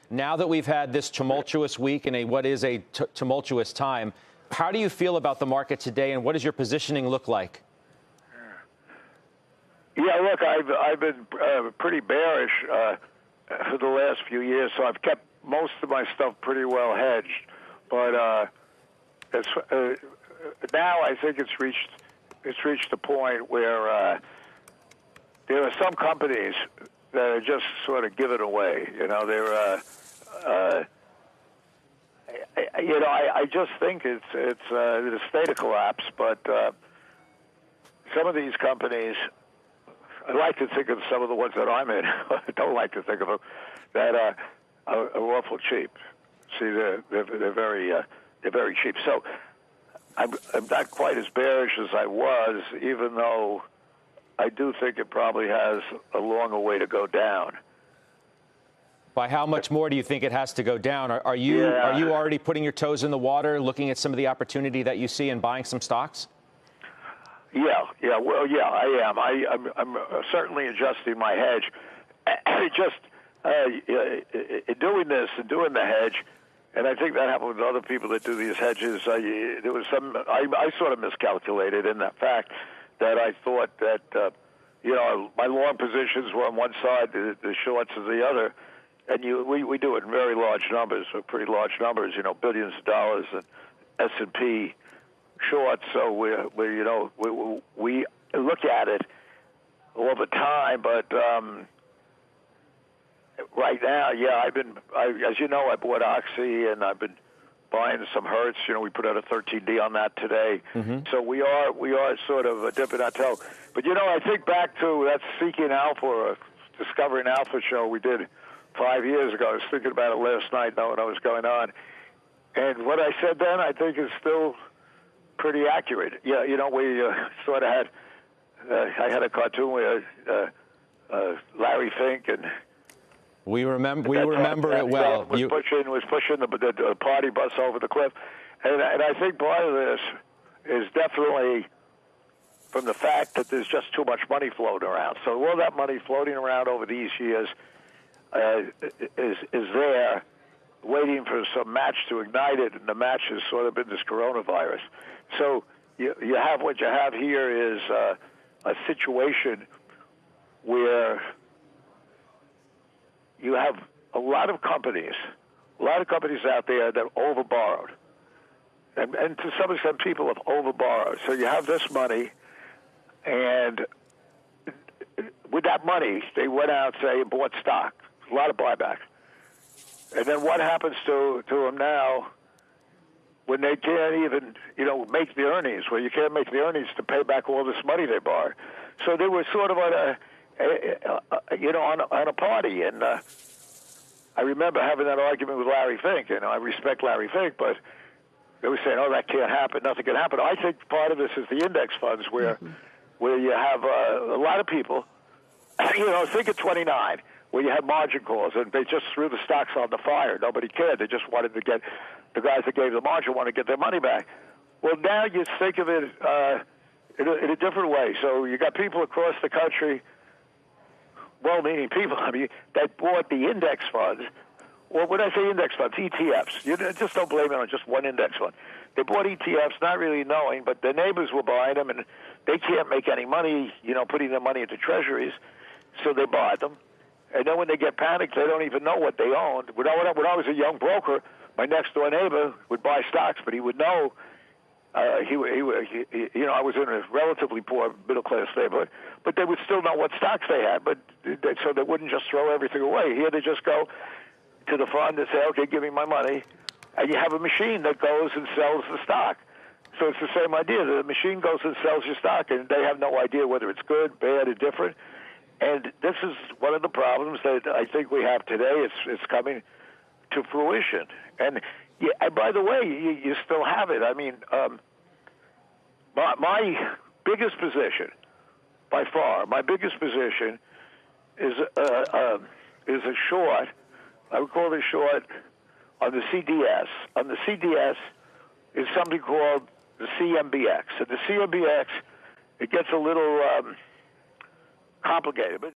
Now that we've had this tumultuous week and what is a tumultuous time, how do you feel about the market today, and what does your positioning look like? Yeah, look, I've been pretty bearish for the last few years, so I've kept most of my stuff pretty well hedged. But now I think it's reached a point where there are some companies that are just sort of given away. You know, I just think it's a state of collapse. But some of these companies, I like to think of some of the ones that I'm in. I don't like to think of them that are awful cheap. See, they're very cheap. So I'm not quite as bearish as I was, even though I do think it probably has a longer way to go down. By how much more do you think it has to go down? Are you already putting your toes in the water, looking at some of the opportunity that you see and buying some stocks? Well, I am. I'm certainly adjusting my hedge. Just doing this and doing the hedge, and I think that happened with other people that do these hedges. There was I sort of miscalculated in that fact that I thought that my long positions were on one side, the shorts is the other, and we do it in very large numbers, pretty large numbers, billions of dollars, and S&P short, so we look at it all the time. But right now, as you know, I bought Oxy and I've been buying some Hertz. We put out a 13D on that today. Mm-hmm. So we are sort of dipping our toe. But I think back to that Seeking Alpha or Discovering Alpha show we did 5 years ago. I was thinking about it last night, knowing what was going on, and what I said then, I think, is still pretty accurate. Yeah, we sort of had. I had a cartoon with Larry Fink, and we remember it well. Was pushing the party bus over the cliff, and I think part of this is definitely from the fact that there's just too much money floating around. So all that money floating around over these years is there, waiting for some match to ignite it, and the match has sort of been this coronavirus. So you have what you have here is a situation where you have a lot of companies out there that overborrowed, and to some extent people have overborrowed. So you have this money, and with that money they went out, say, and bought stock, a lot of buyback. And then what happens to them now when they can't even, make the earnings? Well, you can't make the earnings to pay back all this money they borrowed. So they were sort of on a party. And I remember having that argument with Larry Fink. I respect Larry Fink, but they were saying, "Oh, that can't happen. Nothing can happen." I think part of this is the index funds, where you have a lot of people. Think of 29. Where you had margin calls, and they just threw the stocks on the fire. Nobody cared. They just wanted to get, the guys that gave the margin wanted to get their money back. Well, now you think of it in a different way. So you got people across the country, well-meaning people, that bought the index funds. Well, when I say index funds, ETFs. You just don't blame it on just one index fund. They bought ETFs not really knowing, but their neighbors were buying them, and they can't make any money, putting their money into treasuries, so they bought them. And then when they get panicked, they don't even know what they owned. When I was a young broker, my next-door neighbor would buy stocks, but he would know. I was in a relatively poor middle-class neighborhood, but they would still know what stocks they had. So they wouldn't just throw everything away. Here they just go to the fund and say, "Okay, give me my money," and you have a machine that goes and sells the stock. So it's the same idea. The machine goes and sells your stock, and they have no idea whether it's good, bad, or different. And this is one of the problems that I think we have today. It's coming to fruition. And by the way, you still have it. My biggest position, by far, is a short. I would call it a short on the CDS. On the CDS is something called the CNBX. And the CNBX, it gets a little complicated, but